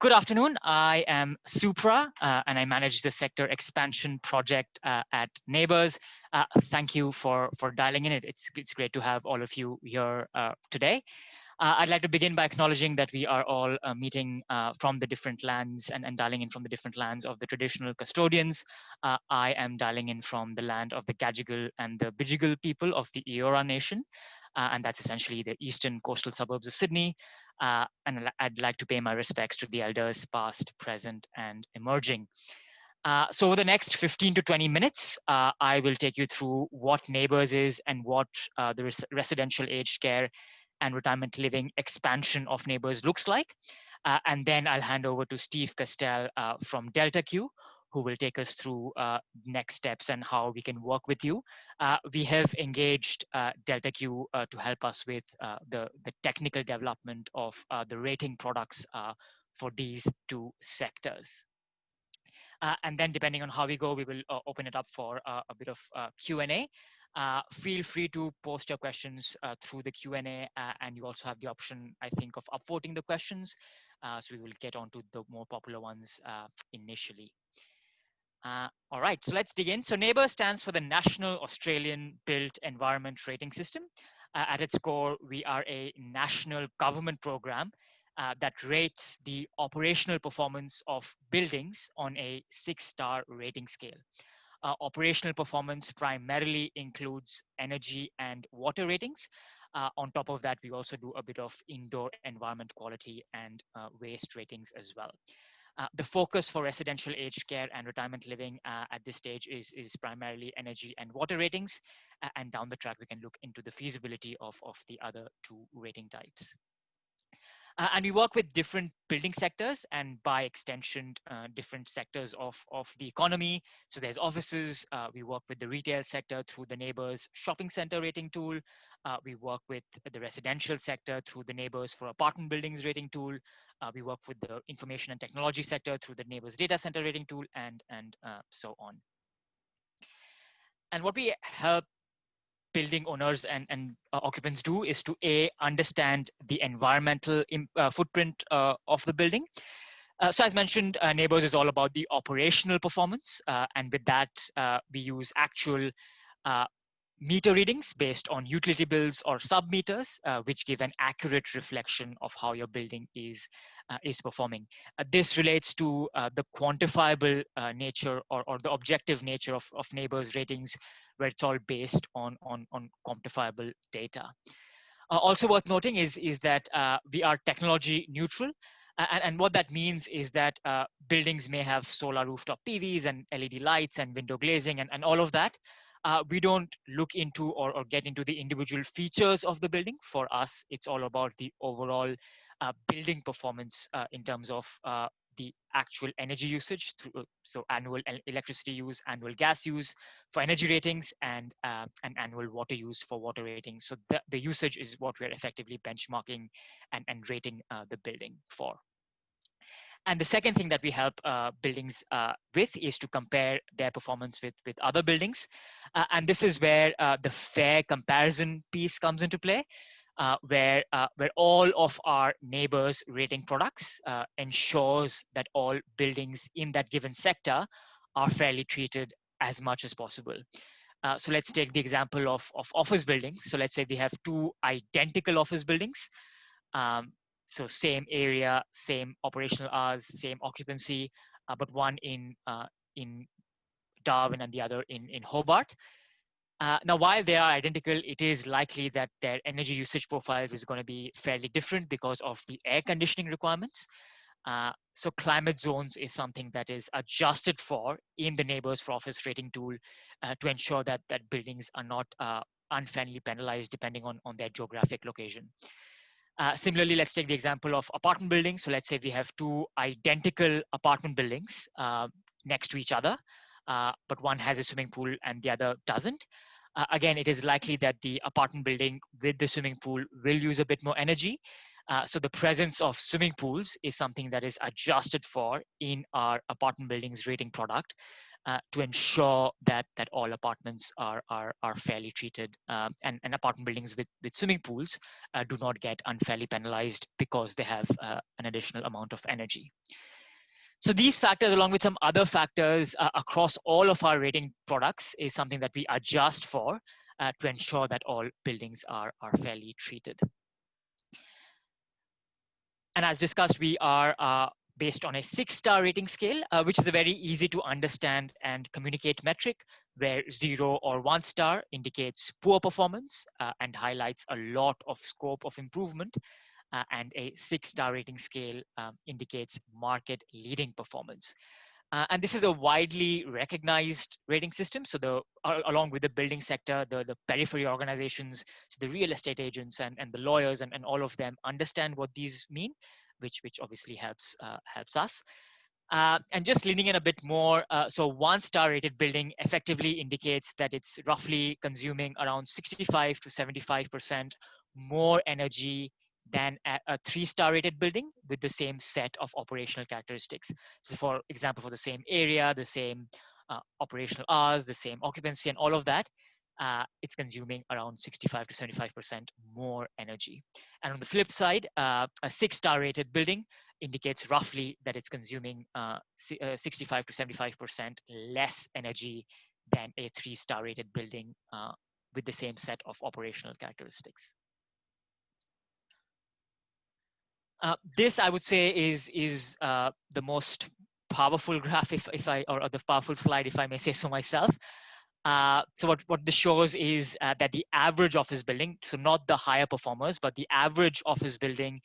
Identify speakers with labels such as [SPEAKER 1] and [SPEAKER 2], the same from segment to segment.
[SPEAKER 1] Good afternoon. I am Supra, and I manage the sector expansion project at Neighbours. Thank you for dialing in. It's great to have all of you here today. I'd like to begin by acknowledging that we are all meeting from the different lands and dialing in from the different lands of the traditional custodians. I am dialing in from the land of the Gadigal and the Bijigal people of the Eora Nation, and that's essentially the eastern coastal suburbs of Sydney. And I'd like to pay my respects to the elders past, present, and emerging. So over the next 15 to 20 minutes, I will take you through what Neighbours is and what the residential aged care and retirement living expansion of Neighbours looks like. And then I'll hand over to Steve Castell from Delta Q, who will take us through next steps and how we can work with you. We have engaged Delta Q to help us with the technical development of the rating products for these two sectors. And then depending on how we go, we will open it up for a bit of Q&A. Feel free to post your questions through the Q&A, and you also have the option, I think, of upvoting the questions. So we will get on to the more popular ones initially. All right, so let's dig in. So Neighbours stands for the National Australian Built Environment Rating System. At its core, we are a national government program that rates the operational performance of buildings on a 6-star rating scale. Operational performance primarily includes energy and water ratings. On top of that, we also do a bit of indoor environment quality and waste ratings as well. The focus for residential aged care and retirement living at this stage is primarily energy and water ratings. And down the track, we can look into the feasibility of the other two rating types. And we work with different building sectors and by extension, different sectors of the economy. So there's offices, we work with the retail sector through the Neighbours Shopping Centre rating tool. We work with the residential sector through the Neighbours for Apartment Buildings rating tool. We work with the information and technology sector through the Neighbours Data Center rating tool and so on. And what we help building owners and occupants do is to understand the environmental footprint of the building. So as mentioned, Neighbours is all about the operational performance. And with that, we use actual meter readings based on utility bills or sub-meters, which give an accurate reflection of how your building is performing. This relates to the quantifiable nature or the objective nature of Neighbours ratings, where it's all based on quantifiable data. Also worth noting is that we are technology neutral. And what that means is that buildings may have solar rooftop PVs and LED lights and window glazing and all of that. We don't look into or get into the individual features of the building. For us, it's all about the overall building performance in terms of the actual energy usage, so annual electricity use, annual gas use for energy ratings, and annual water use for water ratings. So the usage is what we're effectively benchmarking and rating the building for. And the second thing that we help buildings with is to compare their performance with other buildings. And this is where the fair comparison piece comes into play, where all of our Neighbours rating products ensures that all buildings in that given sector are fairly treated as much as possible. So let's take the example of office buildings. So let's say we have two identical office buildings. So same area, same operational hours, same occupancy, but one in Darwin and the other in Hobart. Now, while they are identical, it is likely that their energy usage profiles is going to be fairly different because of the air conditioning requirements. So climate zones is something that is adjusted for in the Neighbours for Office rating tool to ensure that buildings are not unfairly penalized depending on their geographic location. Similarly, let's take the example of apartment buildings. So let's say we have two identical apartment buildings next to each other, but one has a swimming pool and the other doesn't. Again, it is likely that the apartment building with the swimming pool will use a bit more energy. So the presence of swimming pools is something that is adjusted for in our apartment buildings rating product to ensure that all apartments are fairly treated, and apartment buildings with swimming pools do not get unfairly penalized because they have an additional amount of energy. So these factors, along with some other factors across all of our rating products, is something that we adjust for to ensure that all buildings are fairly treated. And as discussed, we are based on a 6-star rating scale, which is a very easy to understand and communicate metric, where 0 or 1 star indicates poor performance and highlights a lot of scope of improvement. And a 6-star rating scale indicates market leading performance. And this is a widely recognized rating system. So along with the building sector, the periphery organizations, so the real estate agents and the lawyers and all of them understand what these mean, which obviously helps us. And just leaning in a bit more, so 1-star rated building effectively indicates that it's roughly consuming around 65 to 75% more energy than a 3-star rated building with the same set of operational characteristics. So for example, for the same area, the same operational hours, the same occupancy and all of that, it's consuming around 65 to 75% more energy. And on the flip side, a 6-star rated building indicates roughly that it's consuming 65 to 75% less energy than a 3-star rated building with the same set of operational characteristics. This, I would say, is the most powerful graph, or the powerful slide, if I may say so myself. So what this shows is that the average office building, so not the higher performers, but the average office building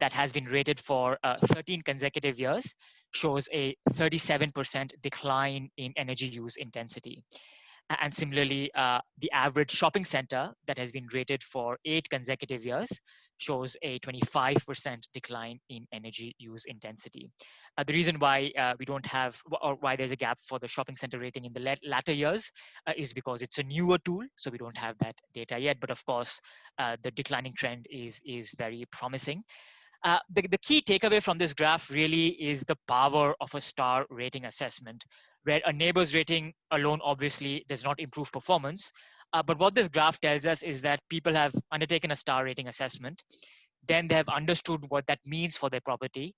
[SPEAKER 1] that has been rated for 13 consecutive years shows a 37% decline in energy use intensity. And similarly, the average shopping center that has been rated for 8 consecutive years shows a 25% decline in energy use intensity. The reason why we don't have, or why there's a gap for the shopping center rating in the latter years is because it's a newer tool, so we don't have that data yet. But of course, the declining trend is very promising. The key takeaway from this graph really is the power of a star rating assessment, where a neighbor's rating alone obviously does not improve performance. But what this graph tells us is that people have undertaken a star rating assessment, then they have understood what that means for their property,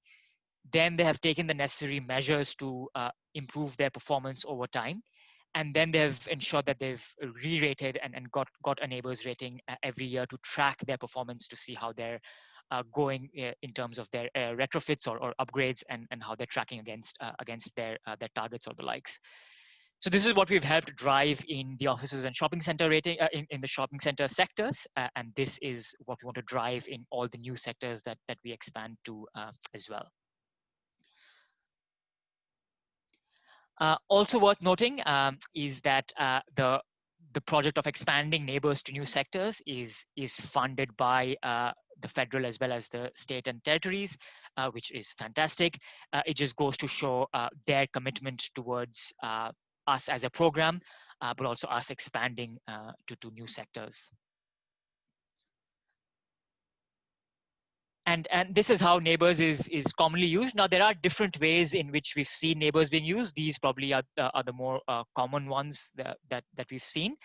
[SPEAKER 1] then they have taken the necessary measures to improve their performance over time, and then they've ensured that they've re-rated and got a neighbor's rating every year to track their performance to see how they're going in terms of their retrofits or upgrades, and how they're tracking against their targets or the likes. So this is what we've helped drive in the offices and shopping center rating in the shopping center sectors, and this is what we want to drive in all the new sectors that we expand to as well. Also worth noting is that the project of expanding neighbors to new sectors is funded by the federal as well as the state and territories, which is fantastic. It just goes to show their commitment towards us as a program, but also us expanding to new sectors. And this is how neighbors is commonly used. Now, there are different ways in which we've seen neighbors being used. These probably are the more common ones that we've seen.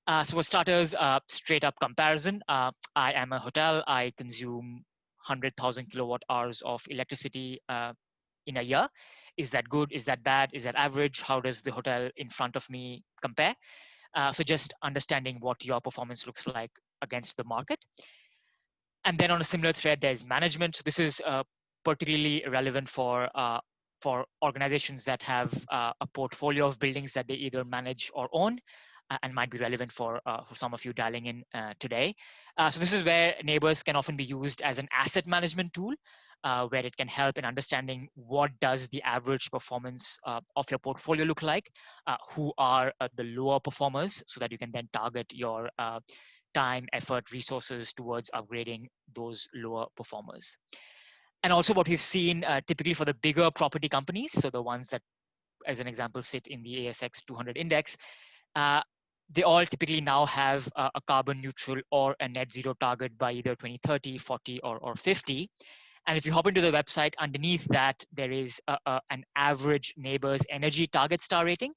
[SPEAKER 1] So for starters, straight up comparison. I am a hotel. I consume 100,000 kilowatt hours of electricity in a year. Is that good? Is that bad? Is that average? How does the hotel in front of me compare? So just understanding what your performance looks like against the market. And then on a similar thread, there's management. This is particularly relevant for organizations that have a portfolio of buildings that they either manage or own, and might be relevant for some of you dialing in today. So this is where neighbors can often be used as an asset management tool, where it can help in understanding what does the average performance of your portfolio look like, who are the lower performers, so that you can then target your time, effort, resources towards upgrading those lower performers. And also what we've seen typically for the bigger property companies, so the ones that, as an example, sit in the ASX 200 index, they all typically now have a carbon neutral or a net zero target by either 2030, 40, or 50. And if you hop into the website, underneath that, there is an average neighbor's energy target star rating.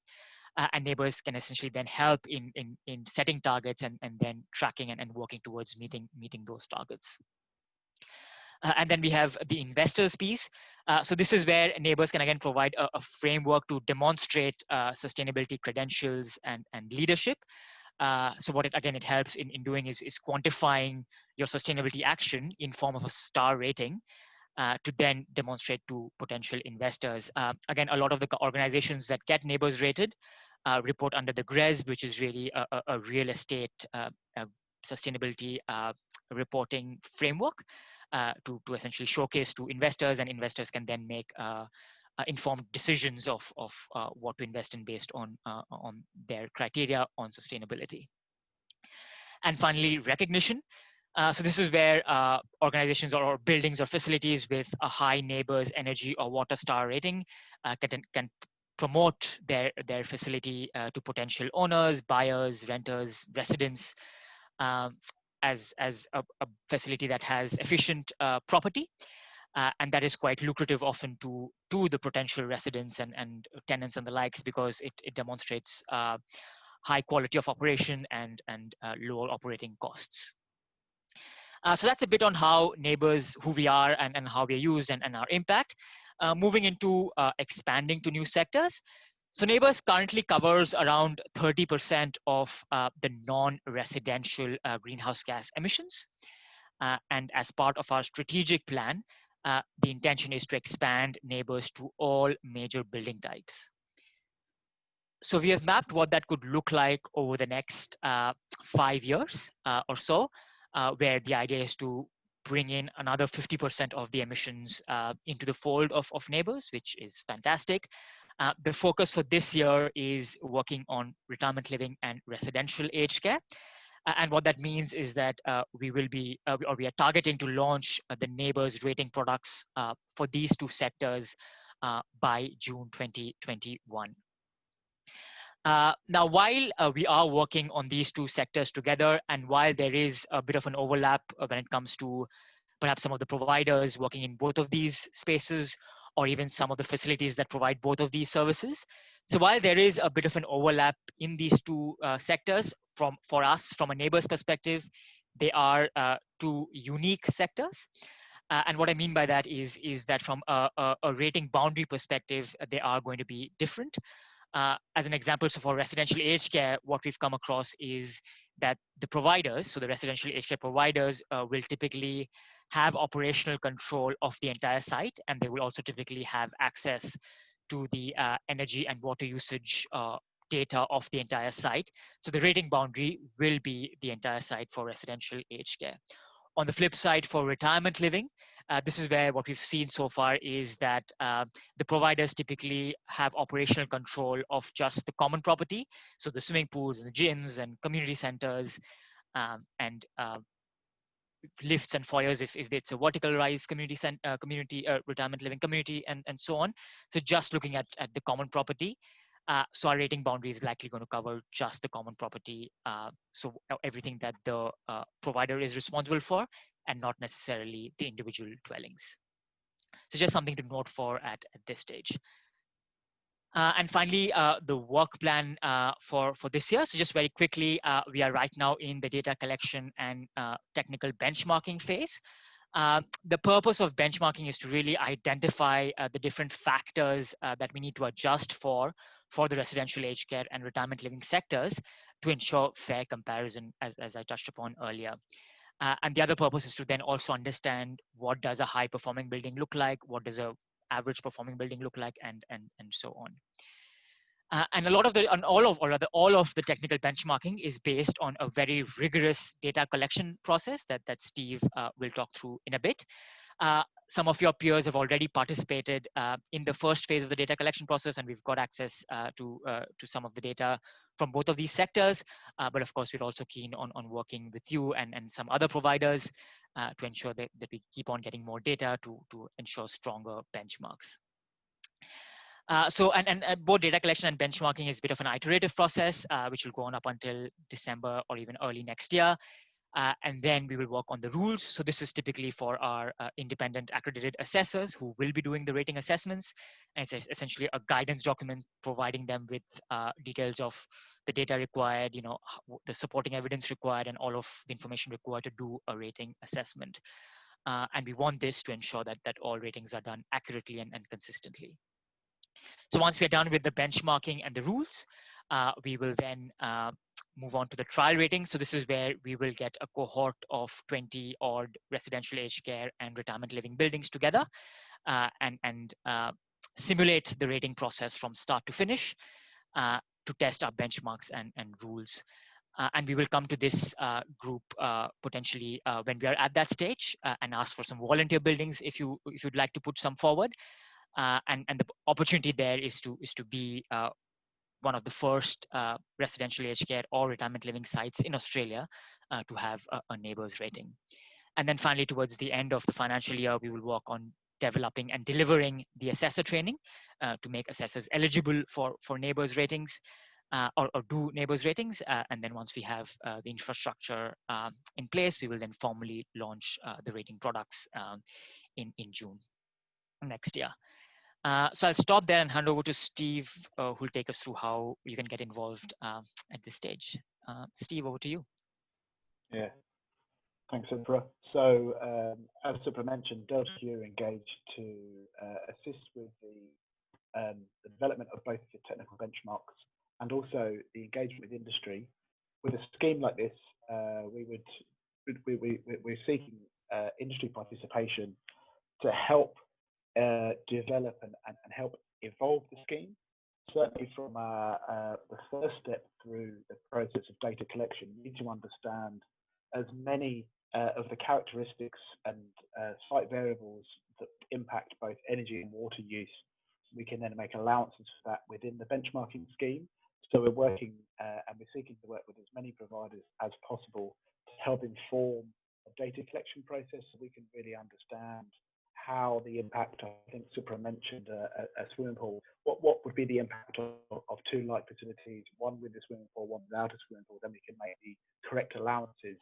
[SPEAKER 1] And neighbors can essentially then help in setting targets and then tracking and working towards meeting those targets. And then we have the investors piece. So this is where neighbors can again provide a framework to demonstrate sustainability credentials and leadership. So what it helps in doing is quantifying your sustainability action in form of a star rating to then demonstrate to potential investors. Again, a lot of the organizations that get neighbors rated report under the GRESB, which is really a real estate sustainability reporting framework to essentially showcase to investors, and investors can then make informed decisions of what to invest in based on their criteria on sustainability. And finally, recognition. So this is where organizations or buildings or facilities with a high neighbors energy or water star rating can promote their facility to potential owners, buyers, renters, residents as a facility that has efficient property. And that is quite lucrative often to the potential residents and tenants and the likes, because it demonstrates high quality of operation and lower operating costs. So that's a bit on how neighbors, who we are and how we're used and our impact. Moving into expanding to new sectors. So neighbors currently covers around 30% of the non-residential greenhouse gas emissions. And as part of our strategic plan, the intention is to expand neighbors to all major building types. So we have mapped what that could look like over the next 5 years or so, where the idea is to bring in another 50% of the emissions into the fold of neighbors, which is fantastic. The focus for this year is working on retirement living and residential aged care. And what that means is that we will be, or we are targeting to launch the neighbors rating products for these two sectors by June 2021. Now, while we are working on these two sectors together, and while there is a bit of an overlap when it comes to perhaps some of the providers working in both of these spaces, or even some of the facilities that provide both of these services. So while there is a bit of an overlap in these two sectors, for us, from a neighbor's perspective, they are two unique sectors. And what I mean by that is that from a rating boundary perspective, they are going to be different. As an example, so for residential aged care, what we've come across is that the providers, so the residential aged care providers, will typically have operational control of the entire site, and they will also typically have access to the energy and water usage data of the entire site. So the rating boundary will be the entire site for residential aged care. On the flip side, for retirement living, this is where what we've seen so far is that the providers typically have operational control of just the common property, so the swimming pools and the gyms and community centers and lifts and foyers if it's a vertical rise community retirement living community and so on. So just looking at the common property. So our rating boundary is likely going to cover just the common property, so everything that the provider is responsible for, and not necessarily the individual dwellings. So just something to note for at this stage. And finally, the work plan for this year. So just very quickly, we are right now in the data collection and technical benchmarking phase. The purpose of benchmarking is to really identify the different factors that we need to adjust for the residential aged care and retirement living sectors to ensure fair comparison, as I touched upon earlier. And the other purpose is to then also understand what does a high performing building look like, what does a average performing building look like, and so on. And all of the technical benchmarking is based on a very rigorous data collection process that Steve will talk through in a bit. Some of your peers have already participated in the first phase of the data collection process, and we've got access to some of the data from both of these sectors. But of course, we're also keen on working with you and some other providers to ensure that we keep on getting more data to ensure stronger benchmarks. Both data collection and benchmarking is a bit of an iterative process, which will go on up until December or even early next year. And then we will work on the rules. So this is typically for our independent accredited assessors who will be doing the rating assessments. And it's essentially a guidance document providing them with details of the data required, the supporting evidence required, and all of the information required to do a rating assessment. And we want this to ensure that all ratings are done accurately and consistently. So once we're done with the benchmarking and the rules, we will then move on to the trial rating. So this is where we will get a cohort of 20 odd residential aged care and retirement living buildings together and simulate the rating process from start to finish to test our benchmarks and rules. And we will come to this group potentially when we are at that stage and ask for some volunteer buildings if you'd like to put some forward. And the opportunity there is to be one of the first residential aged care or retirement living sites in Australia to have a NABERS rating. And then finally, towards the end of the financial year, we will work on developing and delivering the assessor training to make assessors eligible for NABERS ratings or do NABERS ratings. And then once we have the infrastructure in place, we will then formally launch the rating products in June next year. So I'll stop there and hand over to Steve, who'll take us through how you can get involved at this stage. Steve, over to you.
[SPEAKER 2] Yeah, thanks, Supra. So as Supra mentioned, Delta are engaged to assist with the development of both the technical benchmarks and also the engagement with industry. With a scheme like this, we're seeking industry participation to help develop and help evolve the scheme. Certainly from the first step through the process of data collection, you need to understand as many of the characteristics and site variables that impact both energy and water use. We can then make allowances for that within the benchmarking scheme. So we're working and we're seeking to work with as many providers as possible to help inform a data collection process so we can really understand how the impact, I think Supra mentioned a swimming pool, what would be the impact of two light facilities, one with a swimming pool, one without a swimming pool, then we can make the correct allowances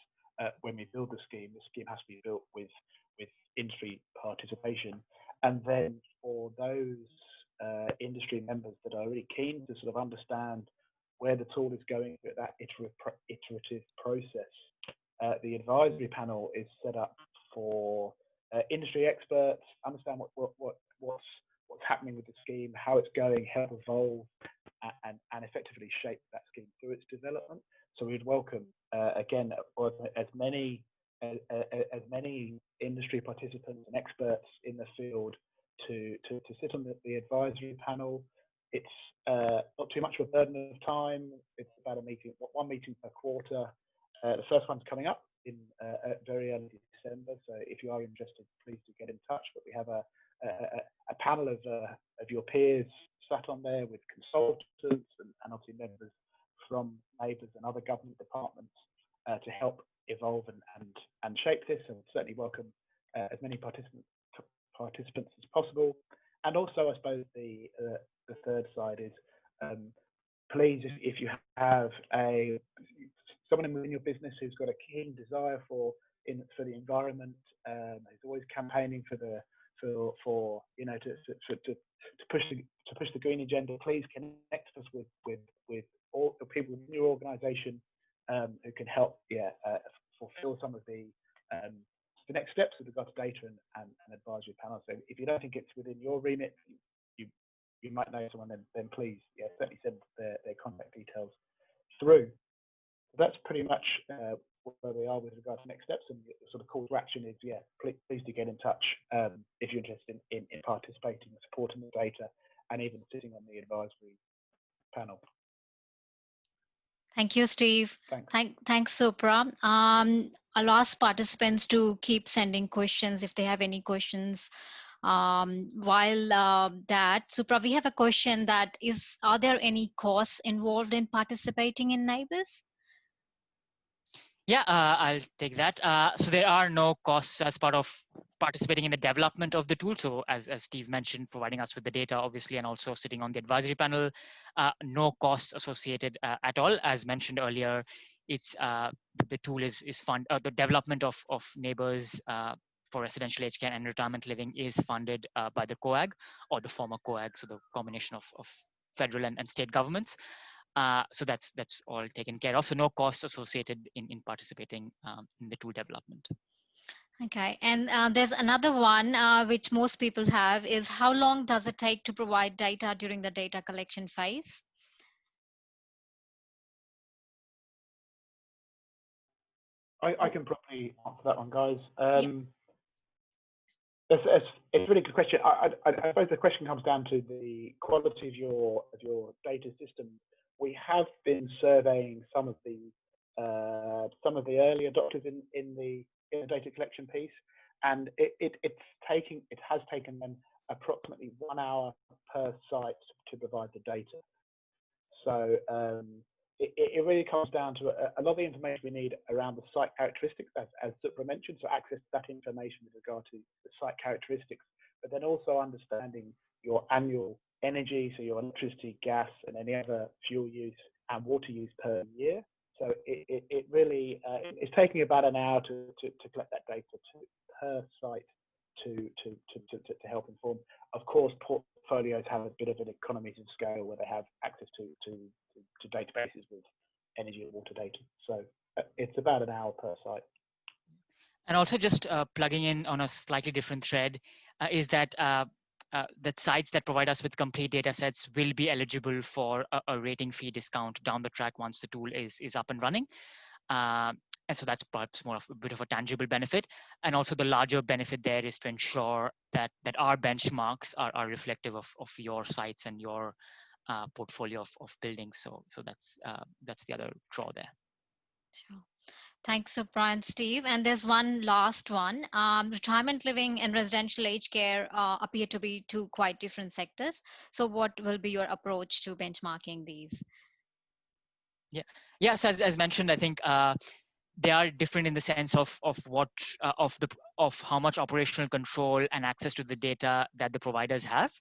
[SPEAKER 2] when we build the scheme. The scheme has to be built with industry participation. And then for those industry members that are really keen to sort of understand where the tool is going at that iterative process, the advisory panel is set up for industry experts, understand what's happening with the scheme, how it's going, help evolve, and effectively shape that scheme through its development. So we'd welcome again as many industry participants and experts in the field to sit on the advisory panel. It's not too much of a burden of time. It's about one meeting per quarter. The first one's coming up in very early December. So if you are interested, please do get in touch. But we have a panel of your peers sat on there with consultants and obviously members from NABERS and other government departments to help evolve and shape this. And certainly welcome as many participants as possible. And also, I suppose the third side is please, if you have someone in your business who's got a keen desire for the environment, who's always campaigning to push the green agenda, please connect us with all the people in your organisation who can help fulfil some of the next steps with regard to data and advisory panels. So if you don't think it's within your remit, you might know someone, then please certainly send their contact details through. So that's pretty much where we are with regard to next steps, and the sort of call to action is please do get in touch if you're interested in participating and supporting the data and even sitting on the advisory panel.
[SPEAKER 3] Thank you, Steve. Thanks, Supra. I'll ask participants to keep sending questions if they have any questions. While that, Supra, we have a question that are there any costs involved in participating in NABERS?
[SPEAKER 1] Yeah, I'll take that. So there are no costs as part of participating in the development of the tool. So as Steve mentioned, providing us with the data, obviously, and also sitting on the advisory panel, no costs associated at all. As mentioned earlier, it's the tool is the development of neighbors for residential aged care and retirement living is funded by the COAG or the former COAG, so the combination of federal and state governments. So that's all taken care of. So no costs associated in participating in the tool development.
[SPEAKER 3] Okay, and there's another one which most people have is how long does it take to provide data during the data collection phase?
[SPEAKER 2] I can probably answer that one, guys.
[SPEAKER 3] Yeah.
[SPEAKER 2] It's a really good question. I suppose the question comes down to the quality of your data system. We have been surveying some of the early adopters in the data collection piece, and it has taken them approximately 1 hour per site to provide the data. So it really comes down to a lot of the information we need around the site characteristics, as Supra mentioned, so access to that information with regard to the site characteristics, but then also understanding your annual energy, so your electricity, gas, and any other fuel use and water use per year. So it really it's taking about an hour to collect that data per site to help inform. Of course, portfolios have a bit of an economies of scale where they have access to databases with energy and water data. So it's about an hour per site.
[SPEAKER 1] And also just plugging in on a slightly different thread is that that sites that provide us with complete data sets will be eligible for a rating fee discount down the track once the tool is up and running. And so that's perhaps more of a bit of a tangible benefit. And also the larger benefit there is to ensure that our benchmarks are reflective of your sites and your portfolio of buildings. So that's the other draw there.
[SPEAKER 3] Sure. Thanks, Supra and Steve. And there's one last one. Retirement living and residential aged care appear to be two quite different sectors. So what will be your approach to benchmarking these?
[SPEAKER 1] Yeah. So as mentioned, I think they are different in the sense of what of how much operational control and access to the data that the providers have.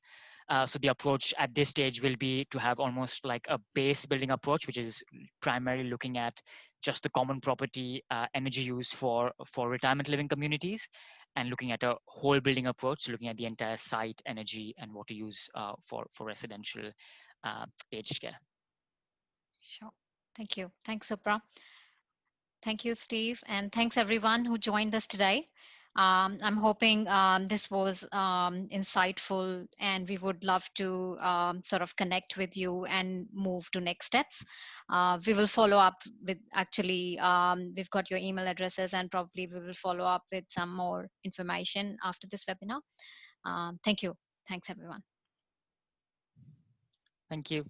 [SPEAKER 1] So the approach at this stage will be to have almost like a base building approach, which is primarily looking at just the common property energy use for retirement living communities, and looking at a whole building approach, looking at the entire site energy and water use for residential aged care.
[SPEAKER 3] Sure. Thank you. Thanks, Supra. Thank you, Steve. And thanks everyone who joined us today. I'm hoping this was insightful, and we would love to sort of connect with you and move to next steps. We will follow up with actually, we've got your email addresses, and probably we will follow up with some more information after this webinar. Thank you. Thanks, everyone.
[SPEAKER 1] Thank you.